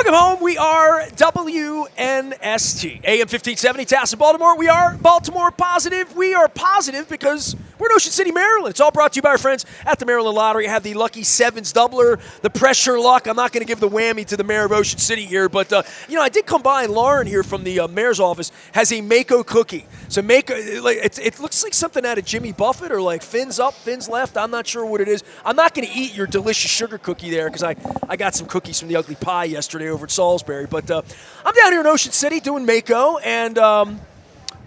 Welcome home. We are WNST, AM 1570, Tassa, Baltimore. We are Baltimore positive. We are positive because we're in Ocean City, Maryland. It's all brought to you by our friends at the Maryland Lottery. I have the Lucky Sevens doubler, the pressure luck. I'm not going to give the whammy to the mayor of Ocean City here, but, I did come by, and Lauren here from the mayor's office has a Mako cookie. So Mako, it looks like something out of Jimmy Buffett or like fins up, fins left. I'm not sure what it is. I'm not going to eat your delicious sugar cookie there because I got some cookies from the Ugly Pie yesterday over at Salisbury. But I'm down here in Ocean City doing Mako, and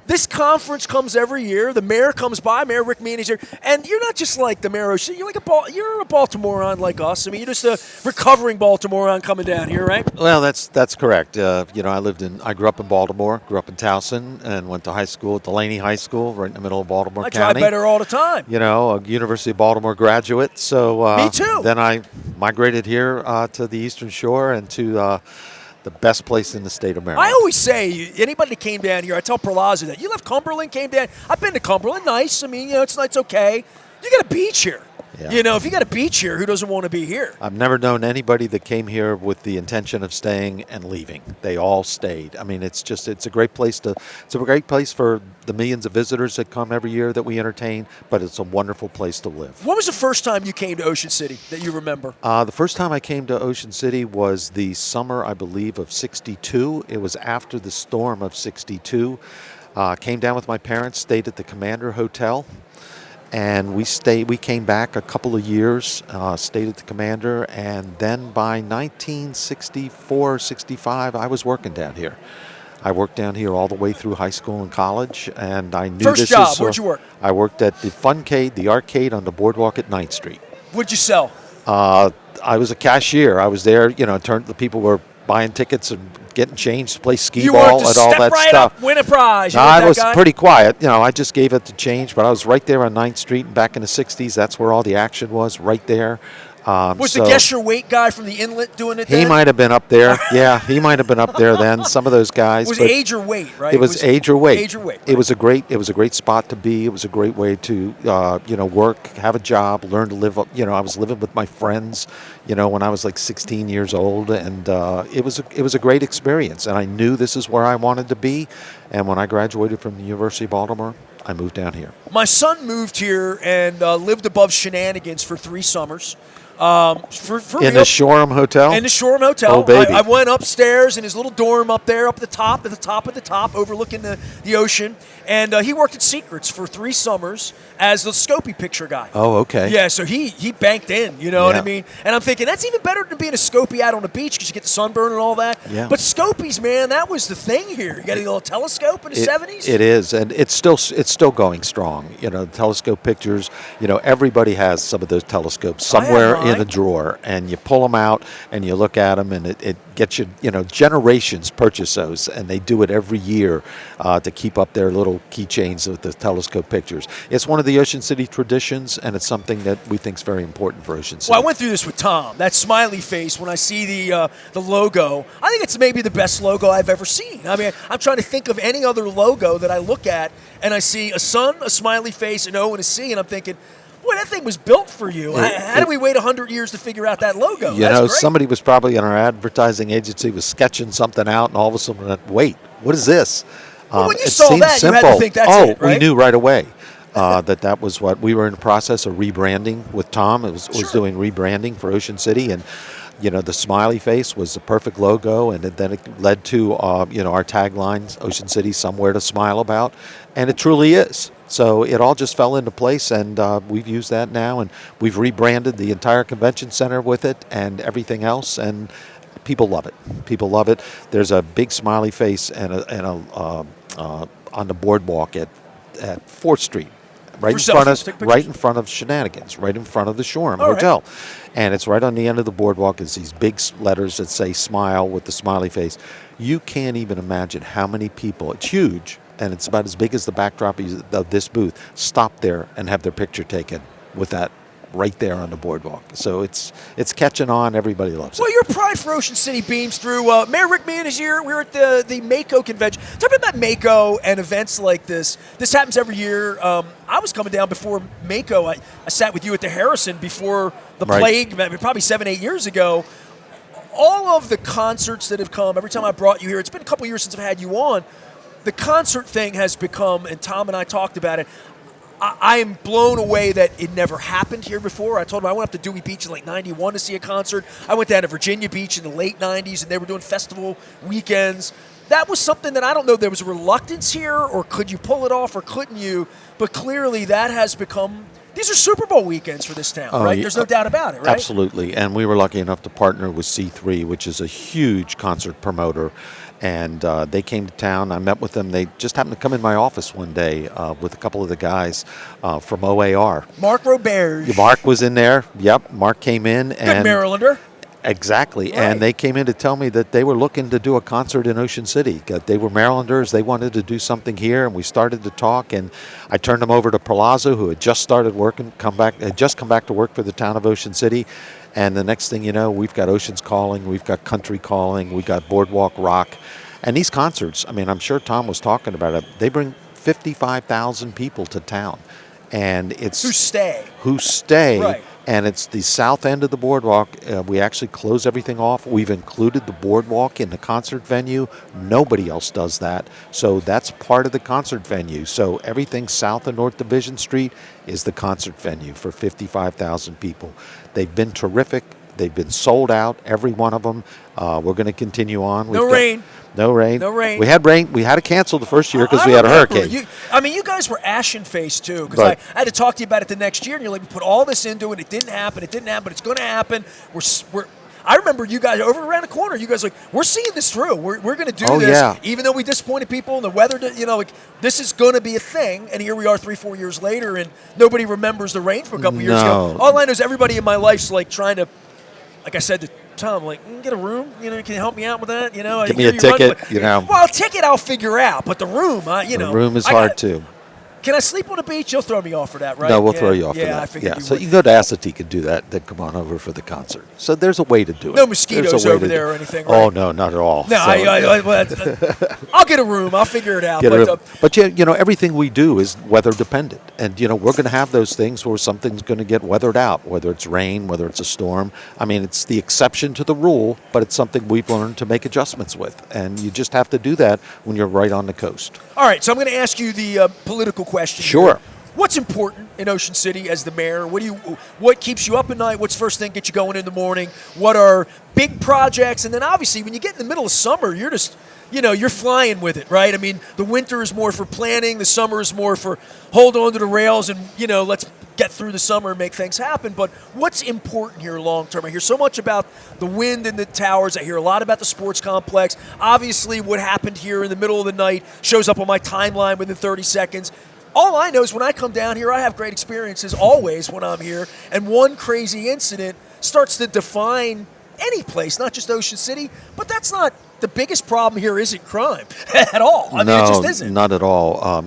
this conference comes every year. The mayor comes by. Mayor Rick Meehan is here. And you're not just like the mayor of Ocean City. You're a Baltimorean like us. I mean, you're just a recovering Baltimorean coming down here, right? Well, that's correct. I grew up in Baltimore, grew up in Towson, and went to high school at Delaney High School, right in the middle of Baltimore County. I drive better all the time. A University of Baltimore graduate. So Me too. Then I migrated here to the Eastern Shore and to the best place in the state of Maryland. I always say, anybody that came down here, I tell Perlazzo that. You left Cumberland, came down. I've been to Cumberland. Nice. I mean, it's okay. You got a beach here. Yeah. If you got a beach here, who doesn't want to be here? I've never known anybody that came here with the intention of staying and leaving. They all stayed. I mean, it's a great place for the millions of visitors that come every year that we entertain, but it's a wonderful place to live. When was the first time you came to Ocean City that you remember? The first time I came to Ocean City was the summer, I believe, of '62. It was after the storm of '62. Came down with my parents, stayed at the Commander Hotel. And we came back a couple of years, stayed at the Commander, and then by 1964, 65, I was working down here. I worked down here all the way through high school and college, and I knew First job, where'd you work? I worked at the Funcade, the arcade on the boardwalk at 9th Street. What'd you sell? I was a cashier. I was there, the people were buying tickets and getting changed to play skee ball and all that stuff. Up, win a prize. I was pretty quiet. I just gave it the change, but I was right there on 9th Street and back in the 60s. That's where all the action was, right there. Was the Guess Your Weight guy from the Inlet doing it then? He might have been up there. Yeah, he might have been up there then. Some of those guys. It was age or weight, right? It was age or weight. Age or weight. Right. It was a great spot to be. It was a great way to, work, have a job, learn to live up. I was living with my friends, when I was like 16 years old, and it was a great experience. And I knew this is where I wanted to be. And when I graduated from the University of Baltimore, I moved down here. My son moved here and lived above Shenanigans for 3 summers. In the Shoreham Hotel? In the Shoreham Hotel. Oh, baby. I went upstairs in his little dorm up there, up at the top, overlooking the ocean. And he worked at Secrets for 3 summers as the Scopy picture guy. Oh, okay. Yeah, so he banked in, you know what I mean? And I'm thinking, that's even better than being a Scopy out on the beach because you get the sunburn and all that. Yeah. But Scopies, man, that was the thing here. You got a little telescope in the 70s? It is, and it's still going strong. The telescope pictures, everybody has some of those telescopes somewhere in a drawer, and you pull them out and you look at them, and it gets you, generations purchase those, and they do it every year to keep up their little keychains with the telescope pictures. It's one of the Ocean City traditions, and it's something that we think is very important for Ocean City. Well, I went through this with Tom. That smiley face when I see the logo, I think it's maybe the best logo I've ever seen. I mean, I'm trying to think of any other logo that I look at, and I see a sun, a smiley face, an O, and a C, and I'm thinking, boy, that thing was built for you. How did we wait 100 years to figure out that logo? That's great. Somebody was probably in our advertising agency was sketching something out, and all of a sudden, wait, what is this? Well, when you saw that, you had to think that's it, right? We knew right away that was what we were in the process of rebranding with Tom. It was doing rebranding for Ocean City, and the smiley face was the perfect logo, and then it led to our tagline, Ocean City, somewhere to smile about, and it truly is. So it all just fell into place, and we've used that now, and we've rebranded the entire convention center with it and everything else, and people love it. People love it. There's a big smiley face and on the boardwalk at 4th Street. Right in front of Shenanigans, right in front of the Shoreham Hotel. Right. And it's right on the end of the boardwalk. It's these big letters that say smile with the smiley face. You can't even imagine how many people, it's huge, and it's about as big as the backdrop of this booth, stop there and have their picture taken with that right there on the boardwalk. So it's catching on. Everybody loves it. Well, your pride for Ocean City beams through. Mayor Rick Meehan is here. We're at the Mako convention. Talking about Mako and events like this. This happens every year. I was coming down before Mako. I sat with you at the Harrison before the plague, probably 7-8 years ago. all of the concerts that have come, every time I brought you here, it's been a couple years since I've had you on, the concert thing has become, and Tom and I talked about it, I am blown away that it never happened here before. I told him I went up to Dewey Beach in like 91 to see a concert. I went down to Virginia Beach in the late 90s, and they were doing festival weekends. That was something that I don't know, there was a reluctance here, or could you pull it off, or couldn't you? But clearly that has become, these are Super Bowl weekends for this town, right? There's no doubt about it, right? Absolutely. And we were lucky enough to partner with C3, which is a huge concert promoter. And they came to town. I met with them. They just happened to come in my office one day with a couple of the guys from OAR. Mark Roberge. Mark was in there. Yep, Mark came in. Good Marylander. Exactly. Right. And they came in to tell me that they were looking to do a concert in Ocean City. They were Marylanders. They wanted to do something here, and we started to talk. And I turned them over to Palazzo, who had just started working, had just come back to work for the town of Ocean City. And the next thing you know, we've got Oceans Calling, we've got Country Calling, we've got Boardwalk Rock. And these concerts, I mean, I'm sure Tom was talking about it, they bring 55,000 people to town. And it's who stay. Right. And it's the south end of the boardwalk. We actually close everything off. We've included the boardwalk in the concert venue. Nobody else does that. So that's part of the concert venue. So everything south of North Division Street is the concert venue for 55,000 people. They've been terrific. They've been sold out, every one of them. We're going to continue on. No rain. No rain. No rain. We had rain. We had to cancel the first year because we had a hurricane. You guys were ashen-faced, too, because I had to talk to you about it the next year, and you're like, we put all this into it. It didn't happen, but it's going to happen. I remember you guys over around the corner. You guys like, we're seeing this through. We're going to do this, yeah. Even though we disappointed people and the weather. This is going to be a thing. And here we are, 3-4 years later, and nobody remembers the rain from a couple years ago. All I know is everybody in my life's like trying to, like I said to Tom, like, get a room. Can you help me out with that? Give me a ticket. Well, a ticket I'll figure out, but the room, the room is hard too. Can I sleep on the beach? You'll throw me off for that, right? No, we'll throw you off for that. I figured you so would. you can go to Assateague and do that, then come on over for the concert. So there's a way to do it. No mosquitoes over there or anything, right? Oh, no, not at all. No, I'll get a room. I'll figure it out. But everything we do is weather dependent. And, we're going to have those things where something's going to get weathered out, whether it's rain, whether it's a storm. I mean, it's the exception to the rule, but it's something we've learned to make adjustments with. And you just have to do that when you're right on the coast. All right, so I'm going to ask you the political question. Sure. Here. What's important in Ocean City as the mayor? What keeps you up at night? What's first thing get you going in the morning? What are big projects? And then obviously when you get in the middle of summer, you're just, you're flying with it, right? I mean, the winter is more for planning. The summer is more for hold on to the rails and, let's get through the summer and make things happen. But what's important here long term? I hear so much about the wind in the towers. I hear a lot about the sports complex. Obviously what happened here in the middle of the night shows up on my timeline within 30 seconds. All I know is when I come down here, I have great experiences always when I'm here, and one crazy incident starts to define any place, not just Ocean City, but that's not the biggest problem here isn't crime at all. I mean, it just isn't. Not at all.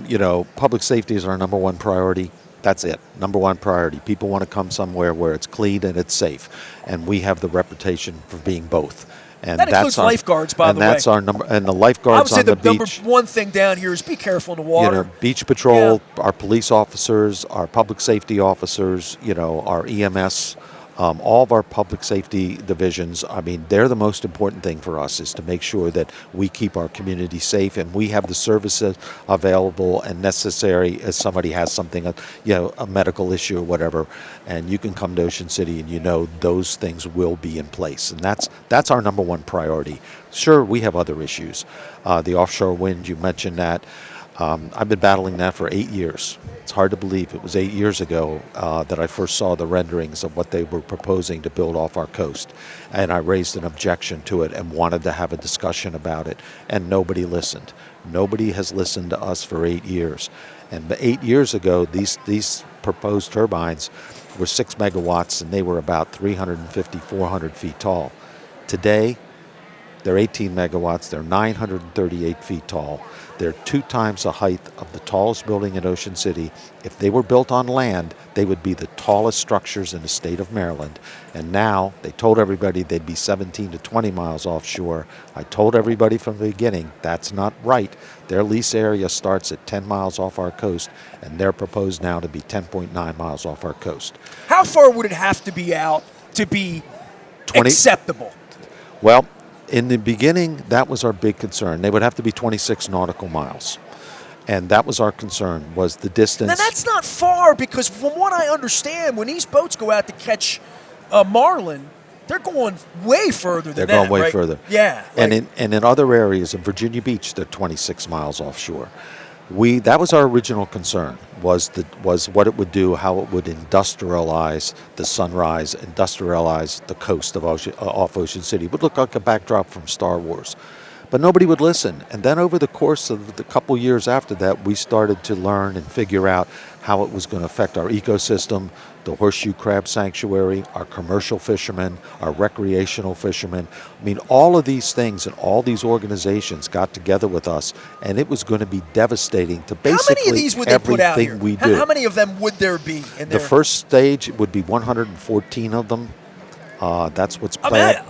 Public safety is our number one priority. That's it. Number one priority. People want to come somewhere where it's clean and it's safe, and we have the reputation for being both. And that includes lifeguards, by the way. And that's our number. And the lifeguards on the beach. I would say the number one thing down here is be careful in the water. Beach patrol, our police officers, our public safety officers, our EMS, all of our public safety divisions. I mean, they're the most important thing for us is to make sure that we keep our community safe and we have the services available and necessary as somebody has something, a medical issue or whatever, and you can come to Ocean City and those things will be in place. And that's our number one priority. Sure, we have other issues. The offshore wind, you mentioned that. I've been battling that for 8 years. It's hard to believe it was 8 years ago that I first saw the renderings of what they were proposing to build off our coast. And I raised an objection to it and wanted to have a discussion about it. And nobody listened. Nobody has listened to us for 8 years. And 8 years ago, these proposed turbines were 6 megawatts and they were about 350, 400 feet tall. Today, they're 18 megawatts. They're 938 feet tall. They're 2 times the height of the tallest building in Ocean City. If they were built on land, they would be the tallest structures in the state of Maryland. And now they told everybody they'd be 17 to 20 miles offshore. I told everybody from the beginning that's not right. Their lease area starts at 10 miles off our coast, and they're proposed now to be 10.9 miles off our coast. How far would it have to be out to be acceptable? Well, in the beginning, that was our big concern. They would have to be 26 nautical miles. And that was our concern, was the distance. Now, that's not far because from what I understand, when these boats go out to catch marlin, they're going way further than that. They're going way right? further. Yeah. And in other areas, in Virginia Beach, they're 26 miles offshore. That was our original concern, was what it would do, how it would industrialize the Sunrise, industrialize the coast of off Ocean City. It would look like a backdrop from Star Wars. But nobody would listen. And then over the course of the couple years after that, we started to learn and figure out how it was going to affect our ecosystem, the horseshoe crab sanctuary, our commercial fishermen, our recreational fishermen. I mean, all of these things and all these organizations got together with us, and it was going to be devastating to basically how many of these would they put out here? we do. How many of them would there be in there? The first stage would be 114 of them. That's what's planned.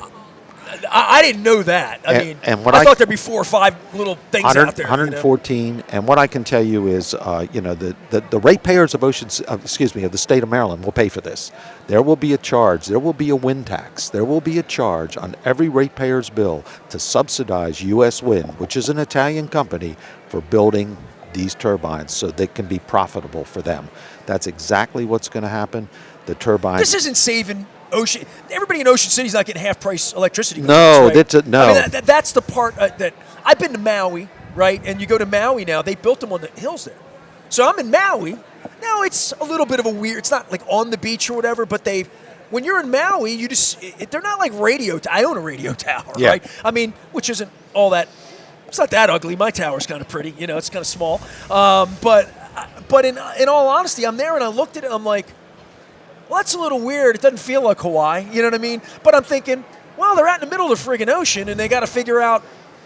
I didn't know that. I thought there'd be 4 or 5 little things out there. 114, and what I can tell you is, the ratepayers of the state of Maryland will pay for this. There will be a charge. There will be a wind tax. There will be a charge on every ratepayer's bill to subsidize U.S. Wind, which is an Italian company, for building these turbines so they can be profitable for them. That's exactly what's going to happen. The turbines. This isn't saving Ocean. Everybody in Ocean City's not getting half-price electricity. No, right? no. I mean, that's the part that I've been to Maui, right? And you go to Maui now. They built them on the hills there. So I'm in Maui. Now it's a little bit of a weird. It's not like on the beach or whatever, but when you're in Maui, they're not like radio. I own a radio tower, yeah. right? I mean, which isn't all that. It's not that ugly. My tower's kind of pretty. It's kind of small. But in all honesty, I'm there and I looked at it. I'm like, well, that's a little weird. It doesn't feel like Hawaii. You know what I mean? But I'm thinking, well, they're out in the middle of the friggin' ocean, and they got to figure out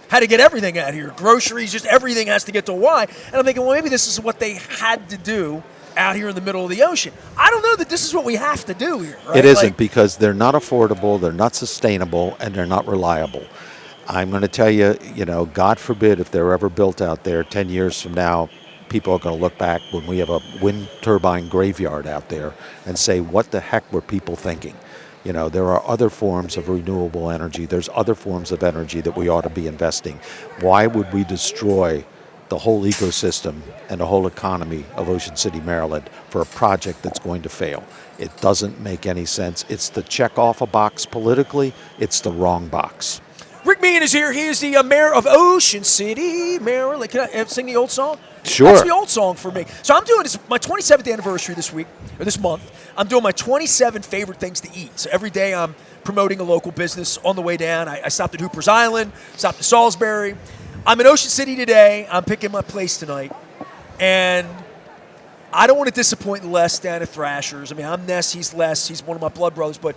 how to get everything out here. Groceries, just everything has to get to Hawaii. And I'm thinking, well, maybe this is what they had to do out here in the middle of the ocean. I don't know that this is what we have to do here. Right? It isn't, because they're not affordable, they're not sustainable, and they're not reliable. I'm going to tell you, God forbid if they're ever built out there 10 years from now, people are going to look back when we have a wind turbine graveyard out there and say, what the heck were people thinking? There are other forms of renewable energy. There's other forms of energy that we ought to be investing. Why would we destroy the whole ecosystem and the whole economy of Ocean City, Maryland for a project that's going to fail? It doesn't make any sense. It's the check off a box politically. It's the wrong box. Rick Meehan is here. He is the mayor of Ocean City, Maryland. Can I sing the old song? Sure. That's the old song for me. So I'm doing my 27th anniversary this week, or this month. I'm doing my 27 favorite things to eat. So every day I'm promoting a local business on the way down. I stopped at Hooper's Island, stopped at Salisbury. I'm in Ocean City today. I'm picking my place tonight. And I don't want to disappoint Les down at Thrasher's. I mean, I'm Ness, he's Les, he's one of my blood brothers, but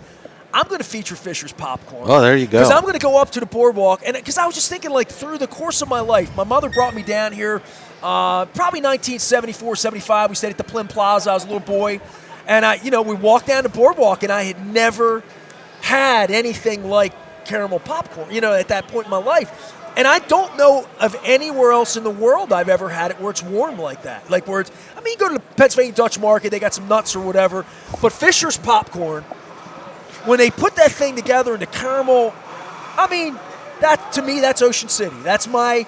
I'm going to feature Fisher's Popcorn. Oh, there you go. Because I'm going to go up to the boardwalk, and because I was just thinking, like, through the course of my life, my mother brought me down here, probably 1974, 75. We stayed at the Plym Plaza. I was a little boy, and we walked down the boardwalk, and I had never had anything like caramel popcorn, at that point in my life. And I don't know of anywhere else in the world I've ever had it where it's warm like that. Like where it's, you go to the Pennsylvania Dutch Market, they got some nuts or whatever, but Fisher's Popcorn, when they put that thing together in the caramel, that to me, that's Ocean City. That's my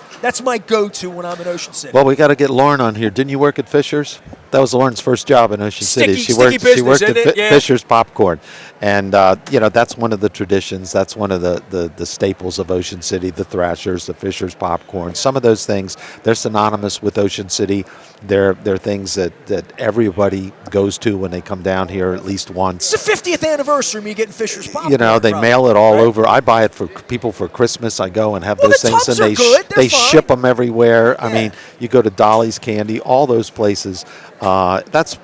go-to when I'm in Ocean City. Well, we got to get Lauren on here. Didn't you work at Fisher's? That was Lauren's first job in Ocean City. She worked at Fisher's Popcorn, and that's one of the traditions. That's one of the staples of Ocean City. The Thrashers, the Fisher's Popcorn. Some of those things, they're synonymous with Ocean City. They're things that everybody goes to when they come down here at least once. It's the 50th anniversary of me getting Fisher's Popcorn. They mail it all over. I buy it for people for Christmas. I go and have those things, and they ship them everywhere. Yeah. I mean, you go to Dolly's Candy, all those places. That's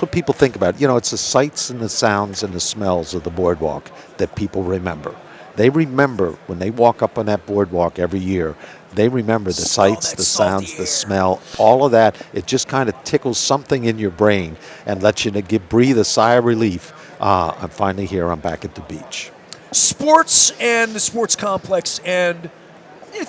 what people think about. It's the sights and the sounds and the smells of the boardwalk that people remember. They remember when they walk up on that boardwalk every year. They remember the sights, the sounds, the smell, all of that. It just kind of tickles something in your brain and lets you breathe a sigh of relief. I'm finally here. I'm back at the beach. Sports and the sports complex, and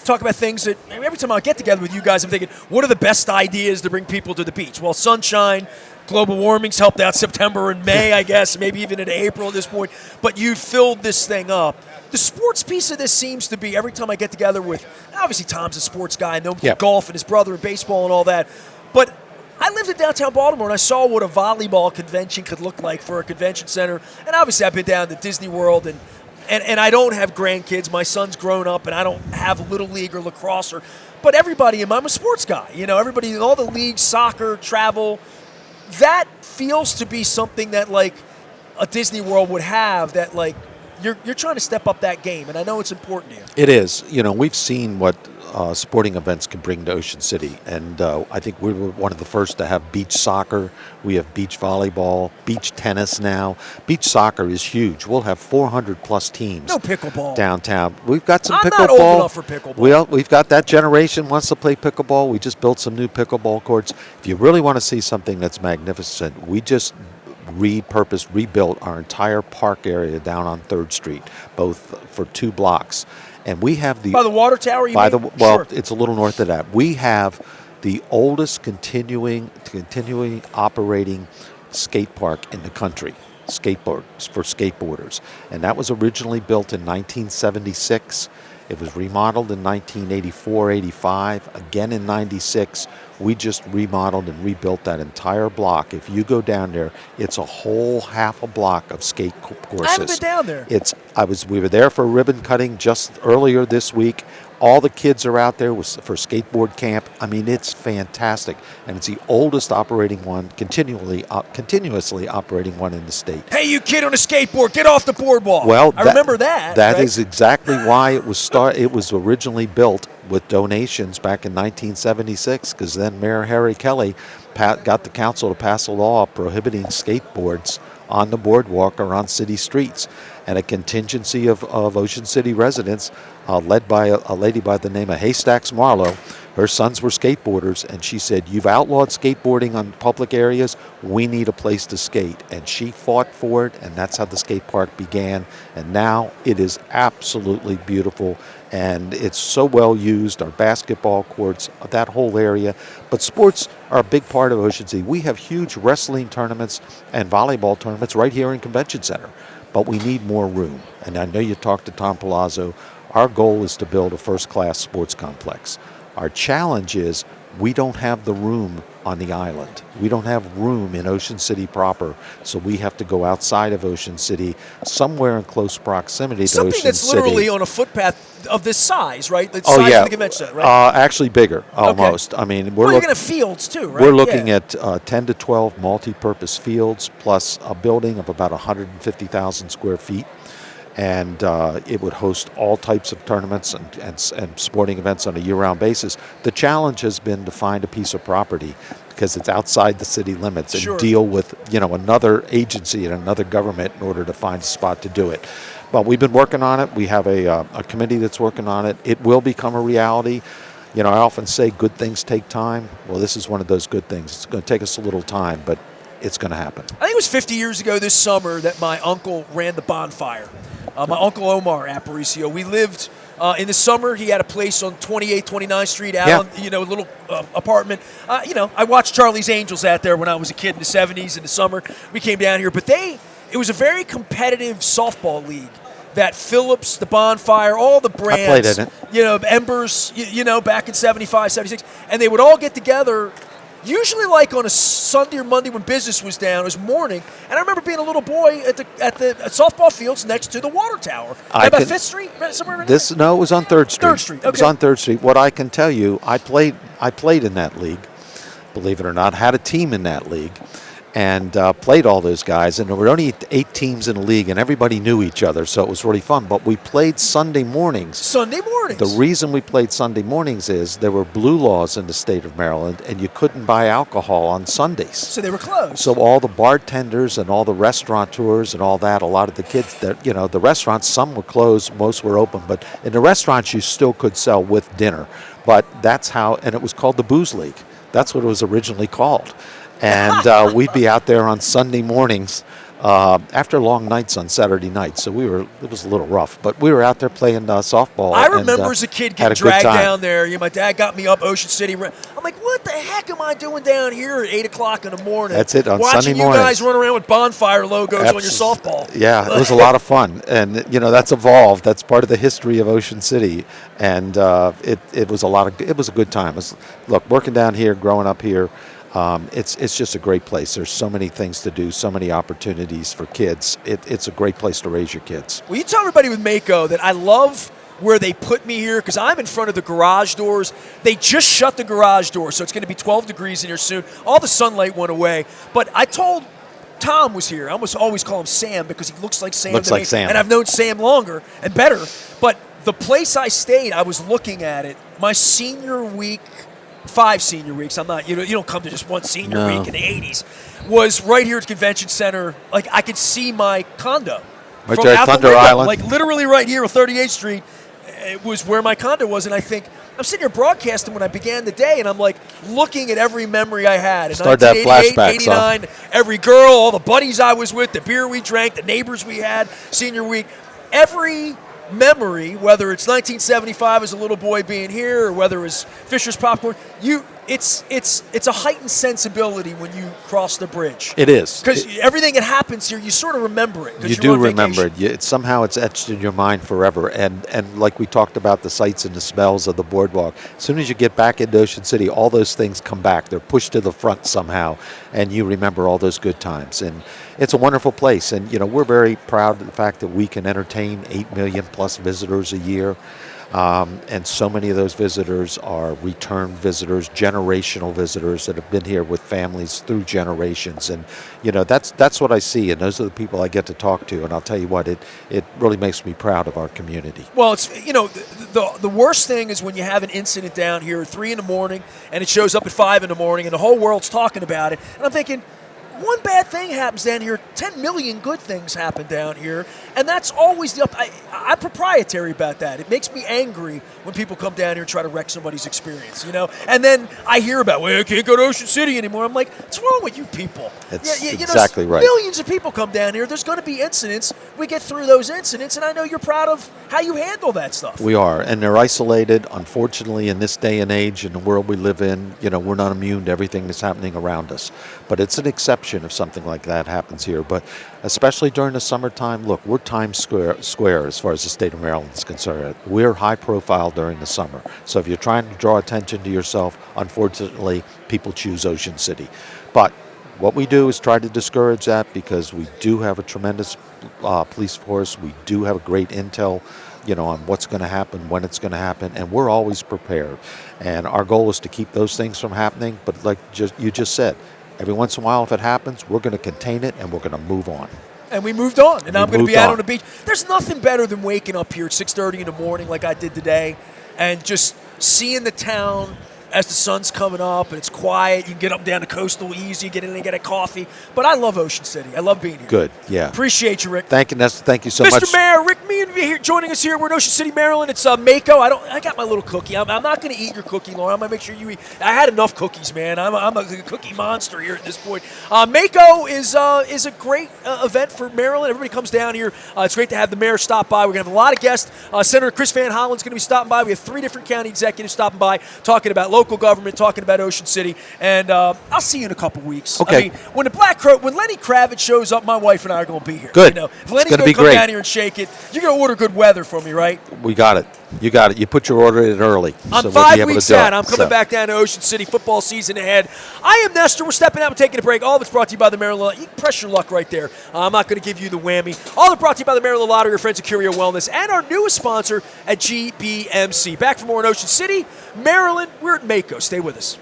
talk about things that every time I get together with you guys, I'm thinking, what are the best ideas to bring people to the beach? Well, sunshine, global warming's helped out September and May, I guess, maybe even into April at this point. But you filled this thing up. The sports piece of this seems to be every time I get together with, obviously Tom's a sports guy, I know golf and his brother and baseball and all that. But I lived in downtown Baltimore, and I saw what a volleyball convention could look like for a convention center. And obviously I've been down to Disney World, and I don't have grandkids. My son's grown up, and I don't have Little League or lacrosse. But everybody, I'm a sports guy. Everybody, all the leagues, soccer, travel, that feels to be something that, like, a Disney World would have that, like, you're trying to step up that game, and I know it's important to you. It is. We've seen what sporting events can bring to Ocean City, and I think we were one of the first to have beach soccer. We have beach volleyball, beach tennis now. Beach soccer is huge. We'll have 400-plus teams. No pickleball. Downtown. We've got some I'm pickleball. not old enough for pickleball. We've got that generation wants to play pickleball. We just built some new pickleball courts. If you really want to see something that's magnificent, we just rebuilt our entire park area down on 3rd Street, both for 2 blocks. And we have by the water tower, Sure. It's a little north of that. We have the oldest continuing operating skate park in the country, for skateboarders. And that was originally built in 1976. It was remodeled in 1984, 85, again in 96. We just remodeled and rebuilt that entire block. If you go down there, it's a whole half a block of skate courses. I haven't been down there. We were there for ribbon cutting just earlier this week. All the kids are out there for skateboard camp. I mean, it's fantastic, and it's the oldest operating one, continuously operating one in the state. Hey, you kid on a skateboard, get off the boardwalk. Well, I remember that. That right? is exactly why it was originally built with donations back in 1976, because then Mayor Harry Kelly got the council to pass a law prohibiting skateboards on the boardwalk or on city streets. And a contingency of Ocean City residents, led by a lady by the name of Haystacks Marlowe. Her sons were skateboarders, and she said, "You've outlawed skateboarding on public areas. We need a place to skate." And she fought for it, and that's how the skate park began. And now it is absolutely beautiful, and it's so well used. Our basketball courts, that whole area. But sports are a big part of Ocean City. We have huge wrestling tournaments and volleyball tournaments right here in Convention Center. But we need more room. And I know you talked to Tom Palazzo. Our goal is to build a first-class sports complex. Our challenge is we don't have the room on the island. We don't have room in Ocean City proper, so we have to go outside of Ocean City, somewhere in close proximity to Ocean City. Something that's literally on a footpath of this size, right? The size of the convention center, right? Actually bigger, almost. Okay. I mean, you're going to have fields too, right? We're looking at 10 to 12 multi-purpose fields, plus a building of about 150,000 square feet. And it would host all types of tournaments and sporting events on a year-round basis. The challenge has been to find a piece of property because it's outside the city limits and deal with another agency and another government in order to find a spot to do it. But we've been working on it. We have a committee that's working on it. It will become a reality. I often say good things take time. Well, this is one of those good things. It's going to take us a little time, but it's going to happen. I think it was 50 years ago this summer that my uncle ran the bonfire. My Uncle Omar Aparicio. We lived in the summer. He had a place on 28th, 29th Street, a little apartment. I watched Charlie's Angels out there when I was a kid in the 70s in the summer. We came down here. But it was a very competitive softball league that Phillips, the Bonfire, all the brands. I played in it. Embers, back in 75, 76. And they would all get together. Usually, like on a Sunday or Monday when business was down, it was morning. And I remember being a little boy at the softball fields next to the water tower. About 5th Street, somewhere around there? No, it was on 3rd Street. 3rd Street. Okay. It was on 3rd Street. What I can tell you, I played in that league. Believe it or not, had a team in that league, and played all those guys. And there were only 8 teams in the league, and everybody knew each other, so it was really fun. But we played Sunday mornings. Sunday mornings. The reason we played Sunday mornings is there were blue laws in the state of Maryland, and you couldn't buy alcohol on Sundays. So they were closed. So all the bartenders and all the restaurateurs and all that, a lot of the kids, the restaurants, some were closed, most were open. But in the restaurants, you still could sell with dinner. But that's how, and it was called the Booze League. That's what it was originally called. And we'd be out there on Sunday mornings after long nights on Saturday nights. So it was a little rough, but we were out there playing softball. I remember as a kid getting dragged down there. My dad got me up Ocean City. I'm like, what the? heck am I doing down here at 8 o'clock in the morning? That's it, on watching Sunday you mornings. guys run around with bonfire logos on your softball. Yeah, it was a lot of fun, and that's evolved. That's part of the history of Ocean City, and it was a good time. Look, working down here, growing up here, it's just a great place. There's so many things to do, so many opportunities for kids. It's a great place to raise your kids. Well, you tell everybody with Mako that I love where they put me here because I'm in front of the garage doors. They just shut the garage door, so it's going to be 12 degrees in here soon. All the sunlight went away. But I told Tom was here. I almost always call him Sam because he looks like Sam Looks to like me. Sam. And I've known Sam longer and better. But the place I stayed, I was looking at it. My senior week, 5 senior weeks, I'm not, you don't come to just one senior week in the 80s, was right here at the convention center. Like, I could see my condo. Right from there at out the Thunder window, Island. like literally right here on 38th Street. It was where my condo was, and I think I'm sitting here broadcasting when I began the day, and I'm like looking at every memory I had. In Start that 1988, flashback, 89, every girl, all the buddies I was with, the beer we drank, the neighbors we had, senior week, every memory, whether it's 1975 as a little boy being here, or whether it was Fisher's Popcorn, it's a heightened sensibility when you cross the bridge. It is. Because everything that happens here, you sort of remember it. You do remember it. Somehow it's etched in your mind forever. And like we talked about the sights and the smells of the boardwalk, as soon as you get back into Ocean City, all those things come back. They're pushed to the front somehow, and you remember all those good times. And it's a wonderful place. And, we're very proud of the fact that we can entertain 8 million plus visitors a year. And so many of those visitors are return visitors, generational visitors that have been here with families through generations. And, that's what I see. And those are the people I get to talk to. And I'll tell you what, it really makes me proud of our community. Well, it's, the worst thing is when you have an incident down here at 3 in the morning and it shows up at 5 in the morning and the whole world's talking about it. And I'm thinking, one bad thing happens down here, 10 million good things happen down here, and that's always I'm proprietary about that. It makes me angry when people come down here and try to wreck somebody's experience, And then I hear about, I can't go to Ocean City anymore. I'm like, what's wrong with you people? That's exactly right. Millions of people come down here. There's going to be incidents. We get through those incidents, and I know you're proud of how you handle that stuff. We are, and they're isolated. Unfortunately, in this day and age, in the world we live in, we're not immune to everything that's happening around us. But it's an exception if something like that happens here. But especially during the summertime, look, we're Times Square as far as the state of Maryland is concerned. We're high profile during the summer. So if you're trying to draw attention to yourself, unfortunately, people choose Ocean City. But what we do is try to discourage that because we do have a tremendous police force. We do have a great intel on what's going to happen, when it's going to happen, and we're always prepared. And our goal is to keep those things from happening. But like you just said, every once in a while, if it happens, we're going to contain it and we're going to move on. And we moved on, and I'm going to be out on the beach. There's nothing better than waking up here at 6:30 in the morning like I did today and just seeing the town as the sun's coming up and it's quiet. You can get up and down the coastal easy, get in and get a coffee. But I love Ocean City. I love being here. Good, yeah. Appreciate you, Rick. Thank you, Nestor. Thank you so much. Mr. Mayor Rick Meehan here, joining us here. We're in Ocean City, Maryland. It's Mako. I got my little cookie. I'm not going to eat your cookie, Lauren. I'm going to make sure you eat. I had enough cookies, man. I'm a cookie monster here at this point. Mako is a great event for Maryland. Everybody comes down here. It's great to have the mayor stop by. We're going to have a lot of guests. Senator Chris Van Hollen's going to be stopping by. We have 3 different county executives stopping by, talking about local government, talking about Ocean City, and I'll see you in a couple weeks. Okay. I mean, when Lenny Kravitz shows up, my wife and I are going to be here. Good. If Lenny's going to be come great. down here and shake it, you're going to order good weather for me, right? We got it. You got it. You put your order in early. I'm so 5 we'll weeks out. I'm coming back down to Ocean City. Football season ahead. I am Nestor. We're stepping out and taking a break. All of it's brought to you by the Maryland. You can press your luck right there. I'm not going to give you the whammy. All of it brought to you by the Maryland Lottery, your friends at Curio Wellness, and our newest sponsor at GBMC. Back for more in Ocean City, Maryland. We're at Mako. Stay with us.